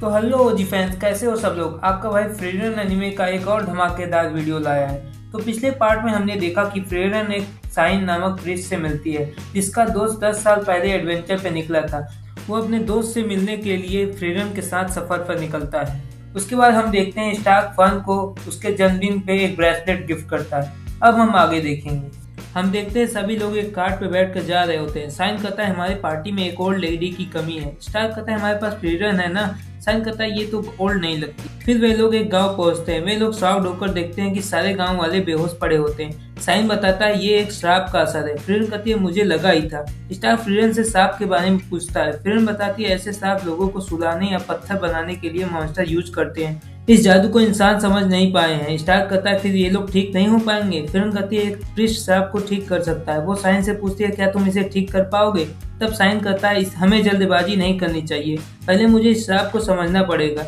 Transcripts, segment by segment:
तो हेलो ओजी फैंस, कैसे हो सब लोग। आपका भाई फ्रीरन एनिमे का एक और धमाकेदार वीडियो लाया है। तो पिछले पार्ट में हमने देखा कि फ्रीरन एक साइन नामक प्रिंस से मिलती है, जिसका दोस्त 10 साल पहले एडवेंचर पे निकला था। वो अपने दोस्त से मिलने के लिए फ्रीरन के साथ सफर पर निकलता है। उसके बाद हम देखते हैं स्टार्क फन को उसके जन्मदिन पे एक ब्रेसलेट गिफ्ट करता है। अब हम आगे देखेंगे। हम देखते हैं सभी लोग एक कार्ट पे बैठ कर जा रहे होते हैं। साइन कहता है हमारी पार्टी में एक ओल्ड लेडी की कमी है। स्टार्क कहता है हमारे पास फ्रीरन है ना। साइन कहता है ये तो ओल्ड नहीं लगती। फिर वे लोग एक गांव पहुंचते हैं। वे लोग शॉक्ड होकर देखते हैं कि सारे गांव वाले बेहोश पड़े होते हैं। साइन बताता है ये एक श्राप का असर है। फ्रीरन कहती है मुझे लगा ही था। स्टार्क फ्रीरन से सांप के बारे में पूछता है। फ्रीरन बताती है ऐसे सांप लोगों को सुलाने या पत्थर बनाने के लिए मॉन्स्टर यूज करते हैं। इस जादू को इंसान समझ नहीं पाए हैं। स्टार्क कहता है फिर ये लोग ठीक नहीं हो पाएंगे। फ्रीरन कहती है एक प्रिस्ट सांप को ठीक कर सकता है। वो साइन से पूछती है क्या तुम इसे ठीक कर पाओगे। तब साइन कहता है हमें जल्दबाजी नहीं करनी चाहिए, पहले मुझे इस श्राप को समझना पड़ेगा।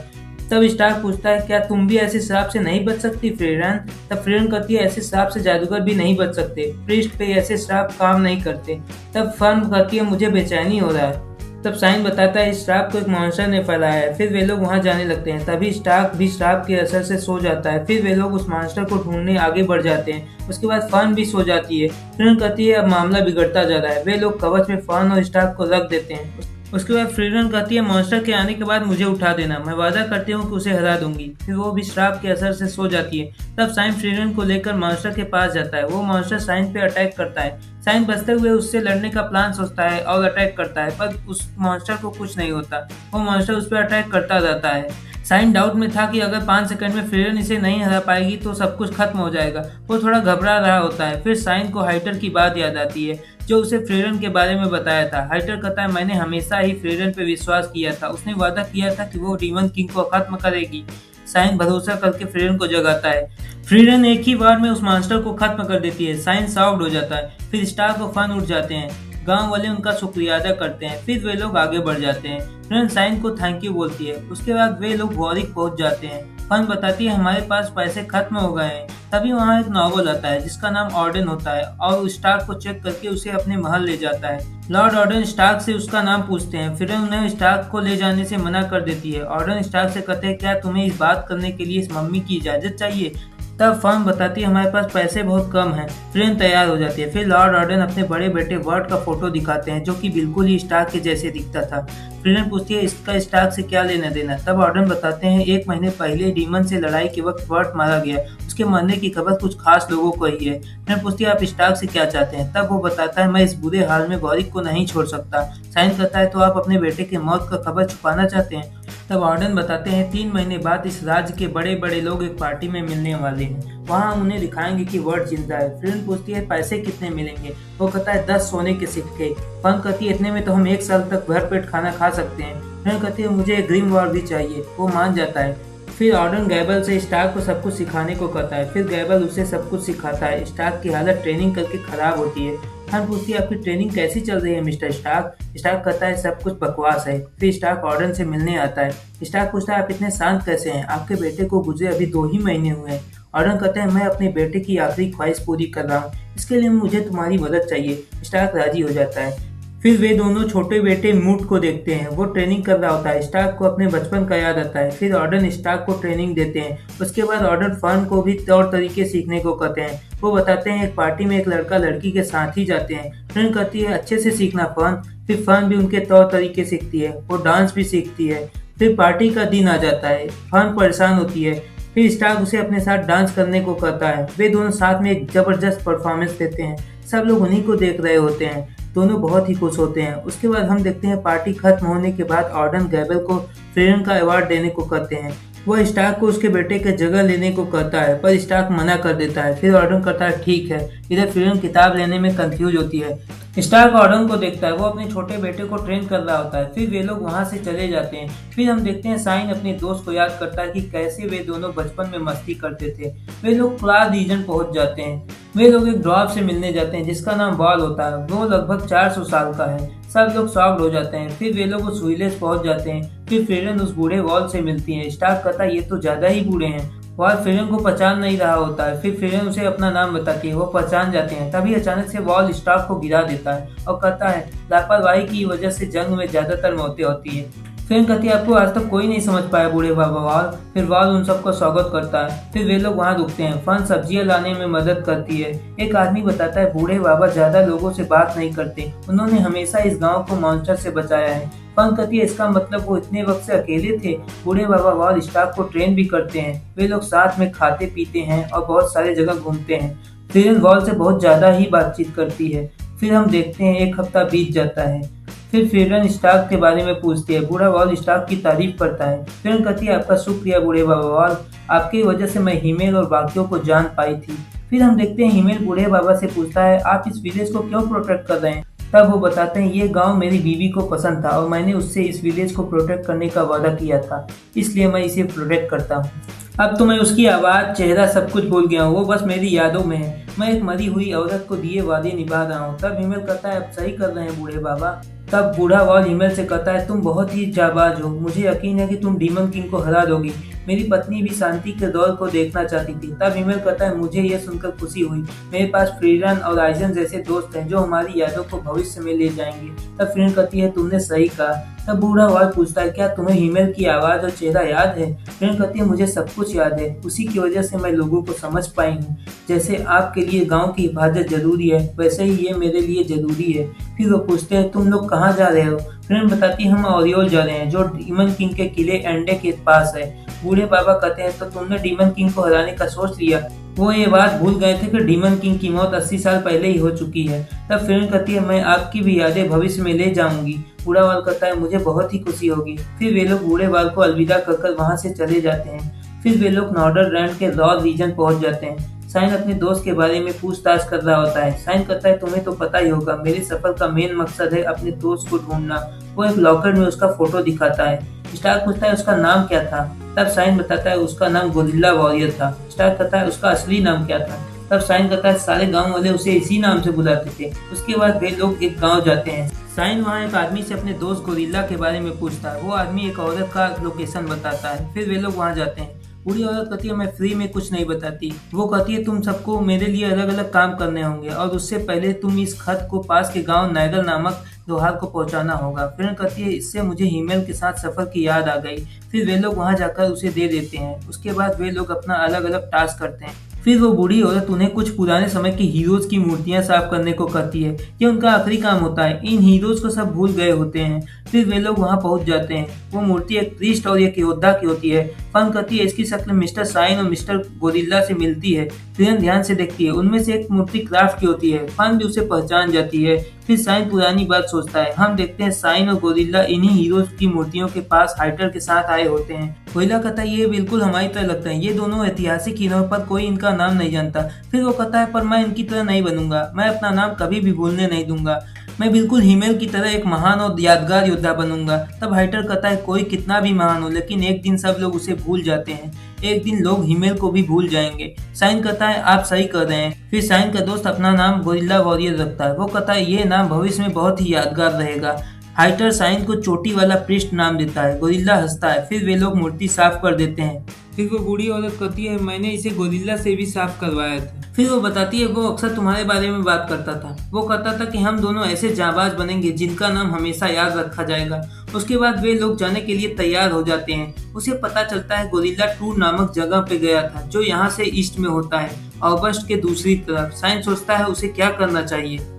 तब स्टार्क पूछता है क्या तुम भी ऐसे श्राप से नहीं बच सकती फ्रीरन। तब फ्रीरन कहती है ऐसे श्राप से जादूगर भी नहीं बच सकते, प्रिस्ट पे ऐसे श्राप काम नहीं करते। तब फर्म कहती है मुझे बेचैनी हो रहा है। तब साइन बताता है इस श्राप को एक मॉन्स्टर ने फैलाया है। फिर वे लोग वहां जाने लगते हैं। तभी स्टार्क भी श्राप के असर से सो जाता है। फिर वे लोग उस मॉन्स्टर को ढूंढने आगे बढ़ जाते हैं। उसके बाद फर्न भी सो जाती है। फ्रीरन कहती है अब मामला बिगड़ता जा रहा है। वे लोग कवच में फर्न और स्टार्क को रख देते हैं। उसके बाद फ्रीरन कहती है मॉन्स्टर के आने के बाद मुझे उठा देना, मैं वादा करती हूँ कि उसे हरा दूंगी। फिर वो भी श्राप के असर से सो जाती है। तब साइन फ्रीरन को लेकर मॉन्स्टर के पास जाता है। वो मॉन्स्टर साइन पे अटैक करता है। साइन बचते हुए उससे लड़ने का प्लान सोचता है और अटैक करता है, पर उस मॉन्स्टर को कुछ नहीं होता। वो मॉन्स्टर उस पर अटैक करता रहता है। साइन डाउट में था कि अगर 5 सेकंड में फ्रीरन इसे नहीं हरा पाएगी तो सब कुछ खत्म हो जाएगा। वो थोड़ा घबरा रहा होता है। फिर साइन को हाइटर की बात याद आती है जो उसे फ्रीरन के बारे में बताया था। हाइटर कहता है मैंने हमेशा ही फ्रीरन पे विश्वास किया था, उसने वादा किया था कि वो डीमन किंग को खत्म करेगी। साइन भरोसा करके फ्रीरन को जगाता है। फ्रीरन एक ही बार में उस मॉन्स्टर को खत्म कर देती है। साइन शॉक्ड हो जाता है। फिर स्टार्क और फन उठ जाते हैं। गांव वाले उनका शुक्रिया अदा करते हैं। फिर वे लोग आगे बढ़ जाते हैं। फ्रीरन साइन को थैंक यू बोलती है। उसके बाद वे लोग वॉरिक पहुंच जाते हैं। फन बताती है हमारे पास पैसे खत्म हो गए हैं। तभी वहाँ एक नॉवल आता है जिसका नाम ऑर्डन होता है और स्टार्क को चेक करके उसे अपने महल ले जाता है। लॉर्ड ऑर्डन स्टार्क से उसका नाम पूछते हैं। फिर उन्हें स्टार्क को ले जाने से मना कर देती है। ऑर्डन स्टार्क से कहते हैं क्या तुम्हें इस बात करने के लिए इस मम्मी की इजाजत चाहिए। तब फर्म बताती है हमारे पास पैसे बहुत कम हैं। फ्रीरन तैयार हो जाती है। फिर लॉर्ड ऑर्डन अपने बड़े बेटे वर्ट का फोटो दिखाते हैं जो कि बिल्कुल ही स्टार्क के जैसे दिखता था। फ्रीरन पूछती है इसका स्टार्क से क्या लेना देना। तब ऑर्डन बताते हैं 1 महीने पहले डीमन से लड़ाई के वक्त वर्ट मारा गया, उसके मरने की खबर कुछ खास लोगों को ही है। फ्रीरन पूछती है आप स्टार्क से क्या चाहते हैं। तब वो बताता है मैं इस बुरे हाल में वॉरिक को नहीं छोड़ सकता। साइन कहता है तो आप अपने बेटे के मौत का खबर छुपाना चाहते हैं। तब ऑर्डन बताते हैं 3 महीने बाद इस राज्य के बड़े बड़े लोग एक पार्टी में मिलने वाले हैं, वहाँ हम उन्हें दिखाएंगे कि वर्ड जिंदा है। फ्रीरन पूछती है पैसे कितने मिलेंगे। वो कहता है 10 सोने के सिक्के। फन कहती है इतने में तो हम 1 साल तक भरपेट खाना खा सकते हैं। फ्रीरन कहती है मुझे ग्रीम वॉर भी चाहिए। वो मान जाता है। फिर ऑर्डन गैबल से स्टार्क को सब कुछ सिखाने को कहता है। फिर गैबल उसे सब कुछ सिखाता है। स्टार्क की हालत ट्रेनिंग करके खराब होती है। फन पूछती है आपकी ट्रेनिंग कैसी चल रही है मिस्टर स्टार्क। स्टार्क कहता है सब कुछ बकवास है। फिर स्टार्क ऑर्डन से मिलने आता है। स्टार्क पूछता है आप इतने शांत कैसे हैं, आपके बेटे को गुजरे अभी 2 ही महीने हुए हैं। ऑर्डन कहते हैं मैं अपने बेटे की आखिरी ख्वाहिश पूरी कर रहा हूँ, इसके लिए मुझे तुम्हारी मदद चाहिए। स्टार्क राजी हो जाता है। फिर वे दोनों छोटे बेटे मूट को देखते हैं। वो ट्रेनिंग कर रहा होता है। स्टार्क को अपने बचपन का याद आता है। फिर ऑर्डन स्टार्क को ट्रेनिंग देते हैं। उसके बाद ऑर्डन फर्न को भी तौर तरीके सीखने को कहते हैं। वो बताते हैं एक पार्टी में एक लड़का लड़की के साथ ही जाते हैं। फ्रेंड कहती है अच्छे से सीखना फर्न। फिर फर्न भी उनके तौर तरीके सीखती है। वो डांस भी सीखती है। फिर पार्टी का दिन आ जाता है। फर्न परेशान होती है। फिर स्टार्क उसे अपने साथ डांस करने को कहता है। वे दोनों साथ में एक जबरदस्त परफॉर्मेंस देते हैं। सब लोग उन्हीं को देख रहे होते हैं। दोनों बहुत ही खुश होते हैं। उसके बाद हम देखते हैं पार्टी खत्म होने के बाद ऑर्डन गैबल को फ्रीरन का अवार्ड देने को कहते हैं। वह स्टार्क को उसके बेटे की जगह लेने को कहता है, पर स्टार्क मना कर देता है। फिर ऑर्डन कहता है ठीक है। इधर फ्रीरन किताब लेने में कंफ्यूज होती है। स्टार्क ऑर्डन को देखता है। वो अपने छोटे बेटे को ट्रेन कर रहा होता है। फिर वे लोग वहाँ से चले जाते हैं। फिर हम देखते हैं साइन अपने दोस्त को याद करता है कि कैसे वे दोनों बचपन में मस्ती करते थे। वे लोग क्लास रीजन पहुंच जाते हैं। वे लोग एक ड्वार्फ से मिलने जाते हैं जिसका नाम बॉल होता है। वो लगभग 400 साल का है। सब लोग शॉक्ड हो जाते हैं। फिर वे लोग उस विलेज पहुंच जाते हैं। फिर फ्रीरन उस बूढ़े वॉल से मिलती है। स्टार्क कहता है ये तो ज्यादा ही बूढ़े हैं। वॉल फ्रीरन को पहचान नहीं रहा होता है। फिर फ्रीरन उसे अपना नाम बताती है। वो पहचान जाते हैं। तभी अचानक से वॉल स्टार्क को गिरा देता है और कहता है लापरवाही की वजह से जंग में ज्यादातर मौतें होती है। फ्रेंड कहती है आपको आज तक कोई नहीं समझ पाया बूढ़े बाबा वाल। फिर वाल उन सबका स्वागत करता है। फिर वे लोग वहाँ रुकते हैं। फन सब्जियां लाने में मदद करती है। एक आदमी बताता है बूढ़े बाबा ज्यादा लोगों से बात नहीं करते, उन्होंने हमेशा इस गांव को मॉन्स्टर से बचाया है। फन कहती है इसका मतलब वो इतने वक्त से अकेले थे। बूढ़े बाबा वाल स्टाफ को ट्रेन भी करते हैं। वे लोग साथ में खाते पीते हैं और बहुत सारे जगह घूमते हैं। फिर वॉल से बहुत ज्यादा ही बातचीत करती है। फिर हम देखते हैं एक हफ्ता बीत जाता है। फिर फ्रीडन स्टार्क के बारे में पूछती है। बूढ़ा वॉल स्टार्क की तारीफ करता है। फ्रीडन कहती है आपका शुक्रिया बूढ़े बाबा वॉल, आपकी वजह से मैं हिमेल और बाकियों को जान पाई थी। फिर हम देखते हैं हिमेल बूढ़े बाबा से पूछता है आप इस विलेज को क्यों प्रोटेक्ट कर रहे हैं। तब वो बताते हैं ये गांव मेरी बीवी को पसंद था और मैंने उससे इस विलेज को प्रोटेक्ट करने का वादा किया था, इसलिए मैं इसे प्रोटेक्ट करता हूँ। अब तो मैं उसकी आवाज़, चेहरा सब कुछ भूल गया हूँ, वो बस मेरी यादों में है। मैं एक मरी हुई औरत को दिए वादे निभा रहा हूँ। तब हिमेल कहता है आप सही कर रहे हैं बूढ़े बाबा। तब बूढ़ा वॉल हिमेल से कहता है तुम बहुत ही जाबाज हो, मुझे यकीन है कि तुम डीमन किंग को हरा दोगी। मेरी पत्नी भी शांति के दौर को देखना चाहती थी। तब हिमेल कहता है मुझे यह सुनकर खुशी हुई, मेरे पास फ्रीडन और आइजन जैसे दोस्त हैं जो हमारी यादों को भविष्य में ले जाएंगे। तब फ्रीडन कहती है तुमने सही कहा। तब बूढ़ा वॉल पूछता है क्या तुम्हें हिमेल की आवाज़ और चेहरा याद है। फ्रीडन कहती है मुझे सब कुछ याद है, उसी की वजह से मैं लोगों को समझ पाई हूँ। जैसे आपके लिए गाँव की हिफाजत जरूरी है, वैसे ही ये मेरे लिए जरूरी है। फिर वो पूछते हैं तुम लोग कहाँ जा रहे हो। फ्रेंड बताती है हम ओरियोल जा रहे हैं जो डीमन किंग के किले एंडे के पास है। बूढ़े बाबा कहते हैं तो तुमने डीमन किंग को हराने का सोच लिया। वो ये बात भूल गए थे कि डीमन किंग की मौत 80 साल पहले ही हो चुकी है। तब फ्रेंड कहती है मैं आपकी भी यादें भविष्य में ले जाऊंगी। बूढ़ा वाल कहता है मुझे बहुत ही खुशी होगी। फिर वे लोग बूढ़े वाल को अलविदा कहकर वहां से चले जाते हैं। फिर वे लोग नॉर्डर रैंड के रॉ रीजन पहुंच जाते हैं। साइन अपने दोस्त के बारे में पूछताछ कर रहा होता है। साइन कहता है तुम्हें तो पता ही होगा मेरे सफर का मेन मकसद है अपने दोस्त को ढूंढना। वो एक लॉकर में उसका फोटो दिखाता है। स्टार पूछता है उसका नाम क्या था। तब साइन बताता है उसका नाम गोरिल्ला वॉरियर था। स्टार कहता है उसका असली नाम क्या था। तब साइन कहता है सारे गांव वाले उसे इसी नाम से बुलाते थे। उसके बाद वे लोग एक गांव जाते हैं। साइन वहाँ एक आदमी से अपने दोस्त गोरिल्ला के बारे में पूछता है। वो आदमी एक औरत का लोकेशन बताता है। फिर वे लोग वहाँ जाते हैं। बूढ़ी औरत कहती है मैं फ्री में कुछ नहीं बताती। वो कहती है तुम सबको मेरे लिए अलग अलग काम करने होंगे और उससे पहले तुम इस खत को पास के गांव नाइगल नामक दोहार को पहुंचाना होगा। फिर कहती है इससे मुझे हिमेल के साथ सफर की याद आ गई। फिर वे लोग वहां जाकर उसे दे देते हैं। उसके बाद वे लोग अपना अलग अलग टास्क करते हैं। फिर वो बूढ़ी औरत उन्हें कुछ पुराने समय के हीरोज की मूर्तियां साफ करने को कहती है। ये उनका आखिरी काम होता है। इन हीरोज को सब भूल गए होते हैं। फिर वे लोग वहां पहुंच जाते हैं। वो मूर्ति एक प्रीस्ट और एक योद्धा की होती है। फन कहती है इसकी शक्ल मिस्टर साइन और मिस्टर गोरिल्ला से मिलती है। फिर ध्यान से देखती है उनमें से एक मूर्ति क्राफ्ट की होती है। फन भी उसे पहचान जाती है। फिर साइन पुरानी बात सोचता है। हम देखते हैं साइन और गोरिल्ला इन्हीं हीरोज की मूर्तियों के पास हाइटर के साथ आए होते हैं। गोरिल्ला कहता है ये बिल्कुल हमारी तरह लगता है। ये दोनों ऐतिहासिक हीरो पर कोई इनका नाम नहीं जानता। फिर वो कहता है पर मैं इनकी तरह नहीं बनूंगा। मैं अपना नाम कभी भी भूलने नहीं दूंगा। मैं बिल्कुल हिमेल की तरह एक महान और यादगार योद्धा बनूंगा। तब हाइटर कहता है कोई कितना भी महान हो लेकिन एक दिन सब लोग उसे भूल जाते हैं। एक दिन लोग हिमेल को भी भूल जाएंगे। साइन कहता है आप सही कर रहे हैं। फिर साइन का दोस्त अपना नाम गोरिल्ला वॉरियर रखता है। वो कहता है ये नाम भविष्य में बहुत ही यादगार रहेगा। हाइटर साइन को चोटी वाला पृष्ठ नाम देता है। गोरिल्ला हंसता है। फिर वे लोग मूर्ति साफ कर देते हैं। फिर वो बूढ़ी औरत कहती है मैंने इसे गोरिल्ला से भी साफ करवाया था। फिर वो बताती है वो अक्सर तुम्हारे बारे में बात करता था। वो कहता था कि हम दोनों ऐसे जाबाज बनेंगे जिनका नाम हमेशा याद रखा जाएगा। उसके बाद वे लोग जाने के लिए तैयार हो जाते हैं। उसे पता चलता है गोरिल्ला टूर नामक जगह पे गया था जो यहाँ से ईस्ट में होता है ऑगस्ट के दूसरी तरफ। साइन सोचता है उसे क्या करना चाहिए।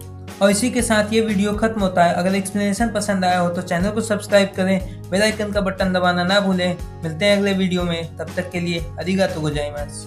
और इसी के साथ ये वीडियो खत्म होता है। अगर एक्सप्लेनेशन पसंद आया हो तो चैनल को सब्सक्राइब करें, बेल आइकन का बटन दबाना ना भूलें। मिलते हैं अगले वीडियो में, तब तक के लिए अरिगातो गोजाइमास।